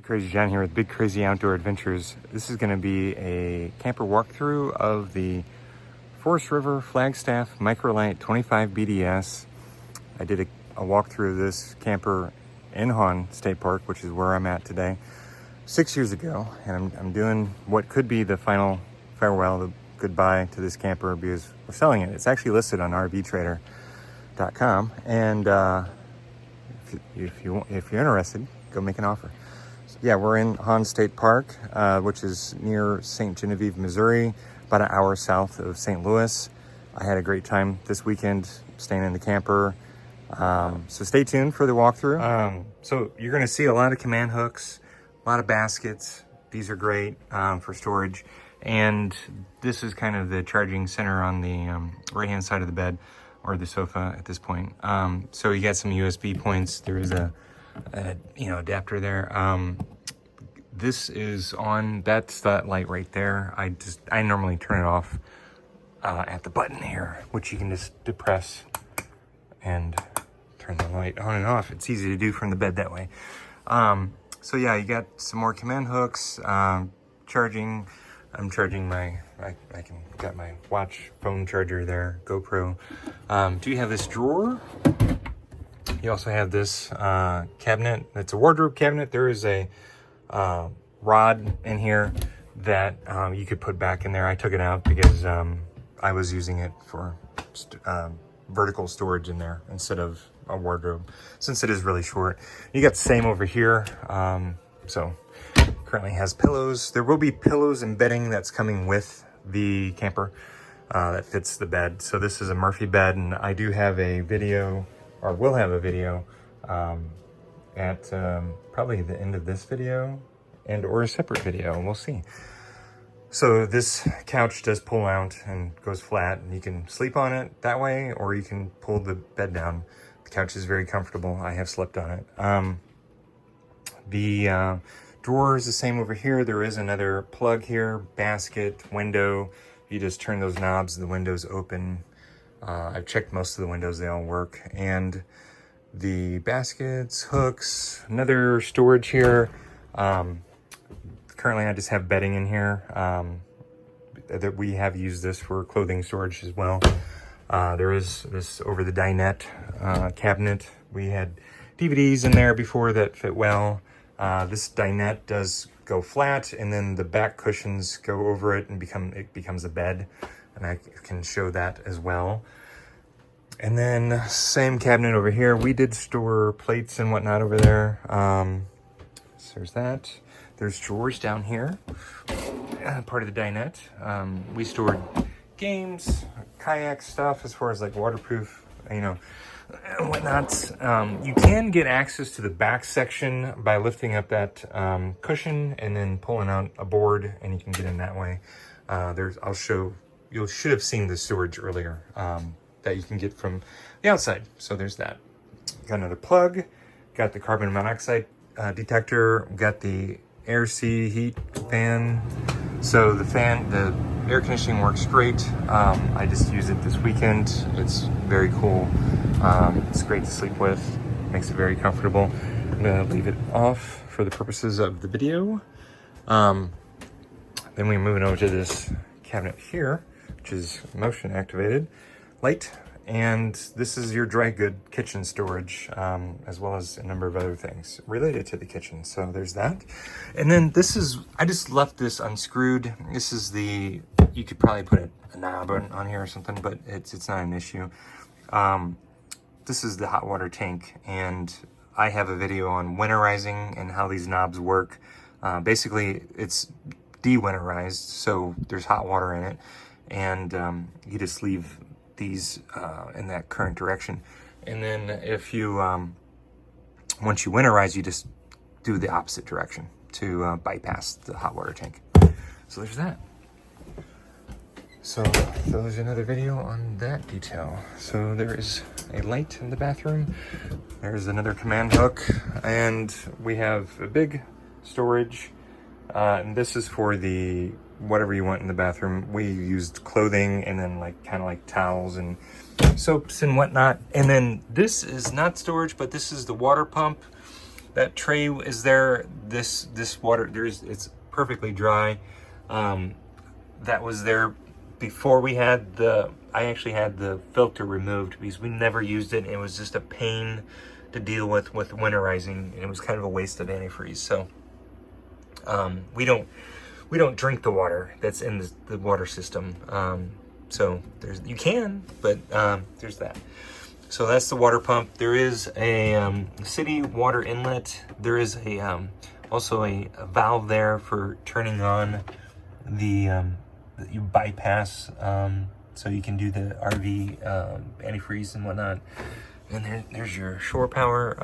Crazy John here with Big Crazy Outdoor Adventures. This is going to be a camper walkthrough of the River Flagstaff Micro Lite 25 BDS. I did a walkthrough of this camper in Hahn State Park, which is where I'm at today, 6 years ago, and I'm doing what could be the final farewell, the goodbye to this camper, because we're selling it. It's actually listed on rvtrader.com, and if you're interested, go make an offer. So yeah, we're in Hahn State Park, which is near St. Genevieve, Missouri, about an hour south of St. Louis. I had a great time this weekend staying in the camper. So stay tuned for the walkthrough. So you're going to see a lot of command hooks, a lot of baskets. These are great for storage. And this is kind of the charging center on the right-hand side of the bed, or the sofa at this point. So you got some USB points. There is a adapter there. This is on, that's that light right there. I normally turn it off at the button here, which you can just depress and turn the light on and off. It's easy to do from the bed that way. So yeah, you got some more command hooks, charging. I'm charging my, got my watch phone charger there, GoPro. Do you have this drawer? You also have this cabinet. It's a wardrobe cabinet. There is a rod in here that you could put back in there. I took it out because I was using it for vertical storage in there instead of a wardrobe, since it is really short. You got the same over here. So currently has pillows. There will be pillows and bedding that's coming with the camper that fits the bed. So this is a Murphy bed, and I do have a video, or will have a video at probably the end of this video or a separate video, we'll see. So this couch does pull out and goes flat, and you can sleep on it that way, or you can pull the bed down. The couch is very comfortable. I have slept on it. The drawer is the same over here. There is another plug here, basket, window. You just turn those knobs, the windows open. I've checked most of the windows, they all work. And the baskets, hooks, another storage here. Currently I just have bedding in here. That we have used this for clothing storage as well. There is this over the dinette cabinet. We had DVDs in there before that fit well. This dinette does go flat, and then the back cushions go over it and it becomes a bed, and I can show that as well. And then same cabinet over here. We did store plates and whatnot over there. So there's that. There's drawers down here, part of the dinette. We stored games, kayak stuff, as far as like waterproof, and whatnot. You can get access to the back section by lifting up that cushion and then pulling out a board, and you can get in that way. You should have seen the storage earlier that you can get from the outside. So there's that. Got another plug, got the carbon monoxide detector, got the air-sea heat fan. So the air conditioning works great. I just used it this weekend. It's very cool. It's great to sleep with. Makes it very comfortable. I'm gonna leave it off for the purposes of the video. Then we're moving over to this cabinet here, which is motion activated light. And this is your dry good kitchen storage, as well as a number of other things related to the kitchen. So there's that. And then I just left this unscrewed. This is you could probably put a knob on here or something, but it's not an issue. This is the hot water tank, and I have a video on winterizing and how these knobs work. Basically, it's de-winterized, so there's hot water in it, and you just leave these in that current direction. And then if you, once you winterize, you just do the opposite direction to bypass the hot water tank. So there's that. So there's another video on that detail. So there is a light in the bathroom. There's another command hook, and we have a big storage. And this is for the whatever you want in the bathroom. We used clothing, and then kind of like towels and soaps and whatnot. And then this is not storage, but this is the water pump. that tray is there. This water, it's perfectly dry. That was there before we had I actually had the filter removed because we never used it. It was just a pain to deal with winterizing, and it was kind of a waste of antifreeze. So we don't drink the water that's in the water system. So you can, but there's that. So that's the water pump. There is a city water inlet. There is also a valve there for turning on the you bypass, so you can do the RV antifreeze and whatnot. And there's your shore power.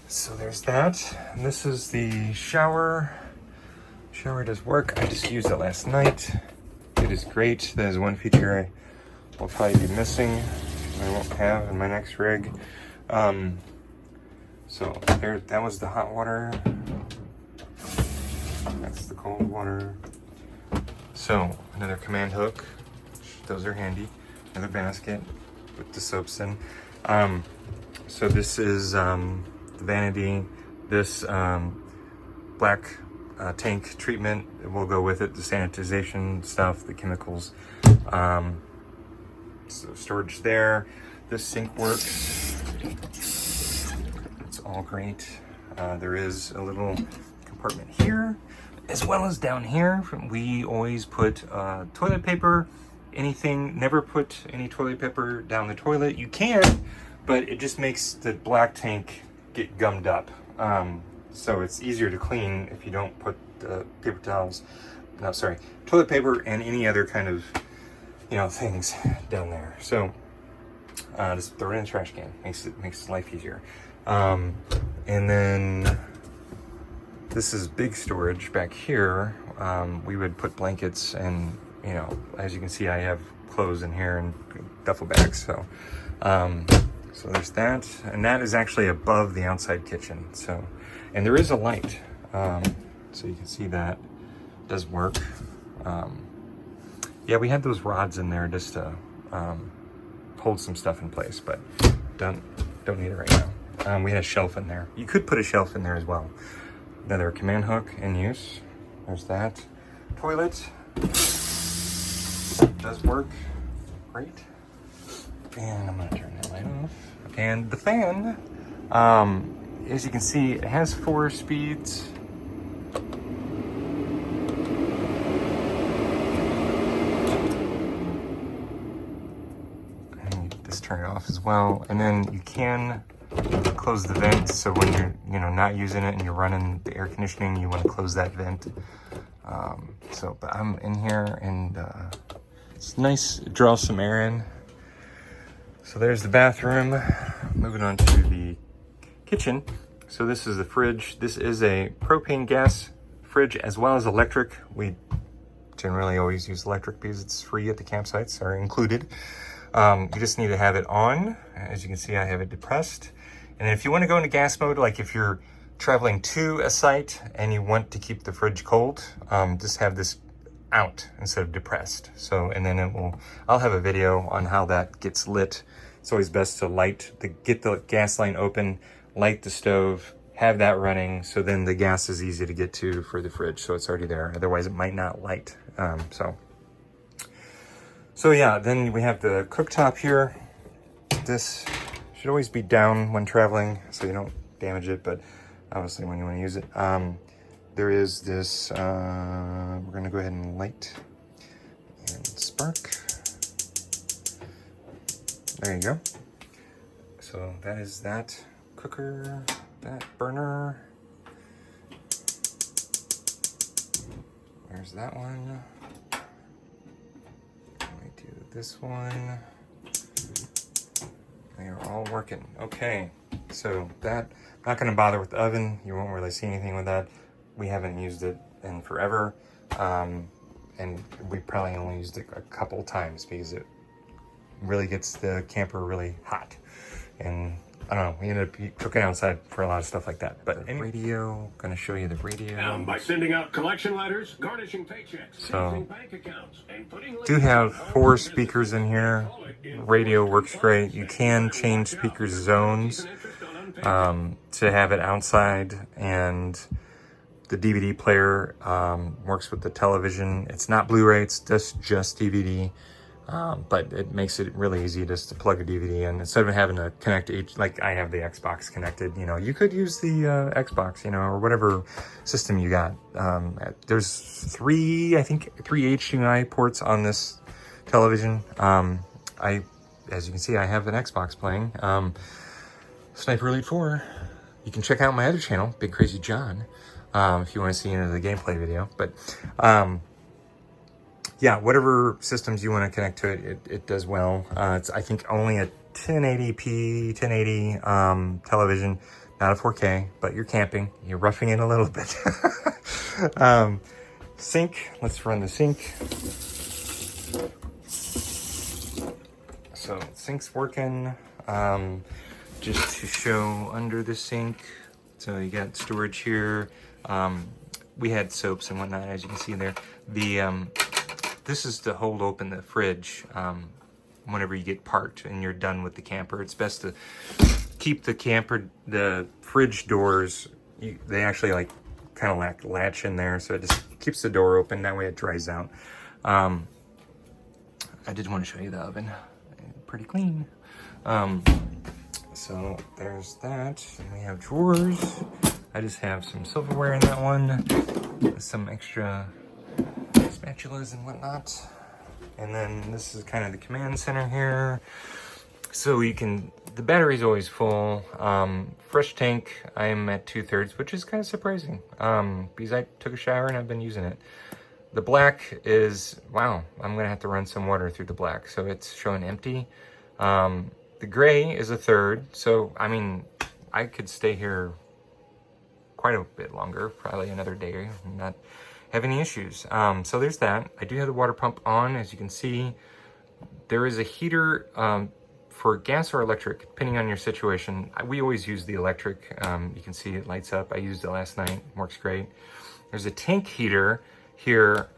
So there's that. And this is the shower. Shower does work. I just used it last night. It is great. That is one feature I will probably be missing. I won't have in my next rig. So there, that was the hot water. That's the cold water. So another command hook. Those are handy. Another basket with the soaps in. So this is the vanity. This black tank treatment will go with it. The sanitization stuff, the chemicals. So storage there. This sink works. It's all great. There is a little compartment here, as well as down here. We always put toilet paper, anything. Never put any toilet paper down the toilet. You can, but it just makes the black tank get gummed up. So it's easier to clean if you don't put the paper towels, no, sorry, toilet paper and any other kind of, things down there. So just throw it in a trash can. Makes life easier. And then this is big storage back here. We would put blankets and, as you can see, I have clothes in here and duffel bags. So, so there's that. And that is actually above the outside kitchen. So, and there is a light. So you can see that does work. Yeah, we had those rods in there just to hold some stuff in place, but don't need it right now. We had a shelf in there. You could put a shelf in there as well. Another command hook in use. There's that. Toilet does work great. And I'm gonna turn that light off. And the fan, as you can see, it has 4 speeds. Turn it off as well, and then you can close the vent. So when you're not using it and you're running the air conditioning, you want to close that vent. But I'm in here and it's nice. It draws some air in. So there's the bathroom. Moving on to the kitchen. So this is the fridge. This is a propane gas fridge as well as electric. We generally always use electric because it's free at the campsites, or included. You just need to have it on. As you can see, I have it depressed. And if you want to go into gas mode, like if you're traveling to a site and you want to keep the fridge cold, just have this out instead of depressed. So, and then I'll have a video on how that gets lit. It's always best to get the gas line open, light the stove, have that running, so then the gas is easy to get to for the fridge, so it's already there. Otherwise it might not light. So yeah, then we have the cooktop here. This should always be down when traveling so you don't damage it, but obviously when you want to use it. There is this, we're gonna go ahead and light and spark. There you go. So that is that cooker, that burner. There's that one. This one. They are all working. Okay, so that, not gonna bother with the oven. You won't really see anything with that. We haven't used it in forever. And we probably only used it a couple times because it really gets the camper really hot. And I don't know, we ended up cooking outside for a lot of stuff like that. But anyway, radio, gonna show you the radio. By sending out collection letters, garnishing paychecks, so, bank accounts, and putting do have 4 speakers in here. Radio works great. You can change speaker zones. to have it outside, and the DVD player works with the television. It's not Blu-ray, it's just DVD, but it makes it really easy just to plug a DVD in instead of having to connect each, like I have the Xbox connected. You know, you could use the Xbox, you know, or whatever system you got. There's three HDMI ports on this television. As you can see, I have an Xbox playing Sniper Elite 4. You can check out my other channel, Big Crazy John, if you want to see into the gameplay video. But yeah, whatever systems you want to connect to it, it does well. It's, I think, only a 1080p, 1080 television, not a 4K, but you're camping, you're roughing it a little bit. Sink, let's run the sink. So sink's working. Just to show under the sink, so you got storage here. We had soaps and whatnot, as you can see there. The this is to hold open the fridge whenever you get parked and you're done with the camper. It's best to keep the fridge doors, they actually like kind of latch in there, so it just keeps the door open. That way it dries out. I did want to show you the oven. Pretty clean. So there's that. And we have drawers. I just have some silverware in that one, some extra spatulas and whatnot. And then this is kind of the command center here. So you can, the battery's always full. Fresh tank, I am at 2/3, which is kind of surprising because I took a shower and I've been using it. The black is, wow, I'm gonna have to run some water through the black, so it's showing empty. The gray is 1/3, so I mean, I could stay here quite a bit longer, probably another day, and not have any issues. So there's that. I do have the water pump on, as you can see. There is a heater for gas or electric, depending on your situation. We always use the electric. You can see it lights up. I used it last night, works great. There's a tank heater here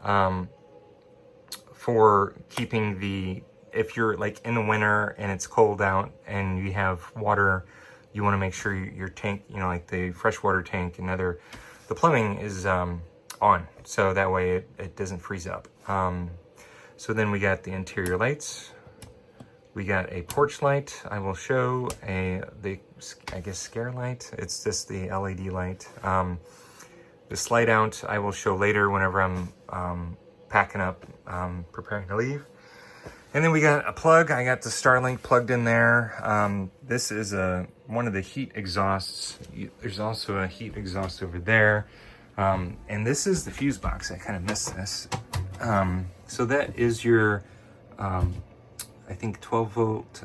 for keeping the, if you're like in the winter and it's cold out and you have water, you want to make sure your tank, you know, like the freshwater tank and the plumbing is on, so that way it doesn't freeze up. So then we got the interior lights. We got a porch light. I will show I guess scare light. It's just the LED light. The slide out I will show later whenever I'm packing up, preparing to leave. And then we got a plug. I got the Starlink plugged in there. This is one of the heat exhausts. There's also a heat exhaust over there. And this is the fuse box. I kind of missed this. So that is your, I think 12 volt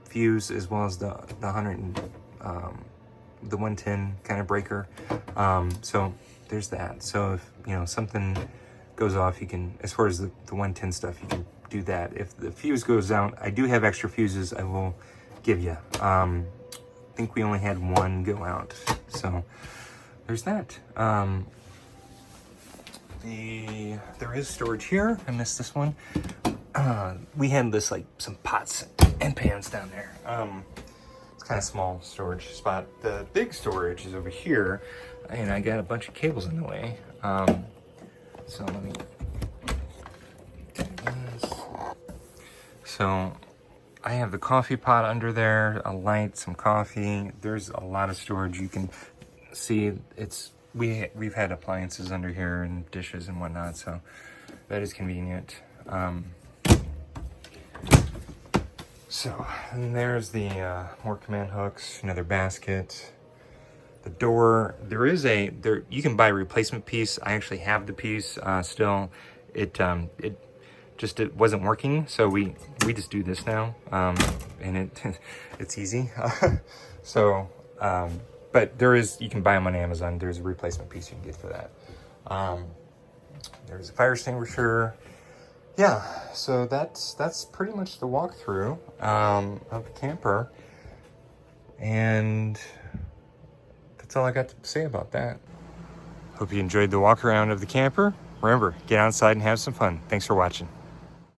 fuse, as well as the 110 kind of breaker. So there's that. So if, you know, something goes off, you can, as far as the 110 stuff, you can do that. If the fuse goes out, I do have extra fuses I will give you. I think we only had one go out, so there's that. There is storage here. I missed this one. We had this, like, some pots and pans down there. It's kind of small storage spot. The big storage is over here, and I got a bunch of cables in the way. So let me do this. So I have the coffee pot under there, a light, some coffee. There's a lot of storage. You can see we've had appliances under here and dishes and whatnot, so that is convenient. So, and there's the more command hooks, another basket. The door, you can buy a replacement piece. I actually have the piece still. It wasn't working, so we just do this now, and it's easy. So, but you can buy them on Amazon. There's a replacement piece you can get for that. There's a fire extinguisher. Yeah, so that's pretty much the walkthrough of the camper, and that's all I got to say about that. Hope you enjoyed the walk around of the camper. Remember, get outside and have some fun. Thanks for watching.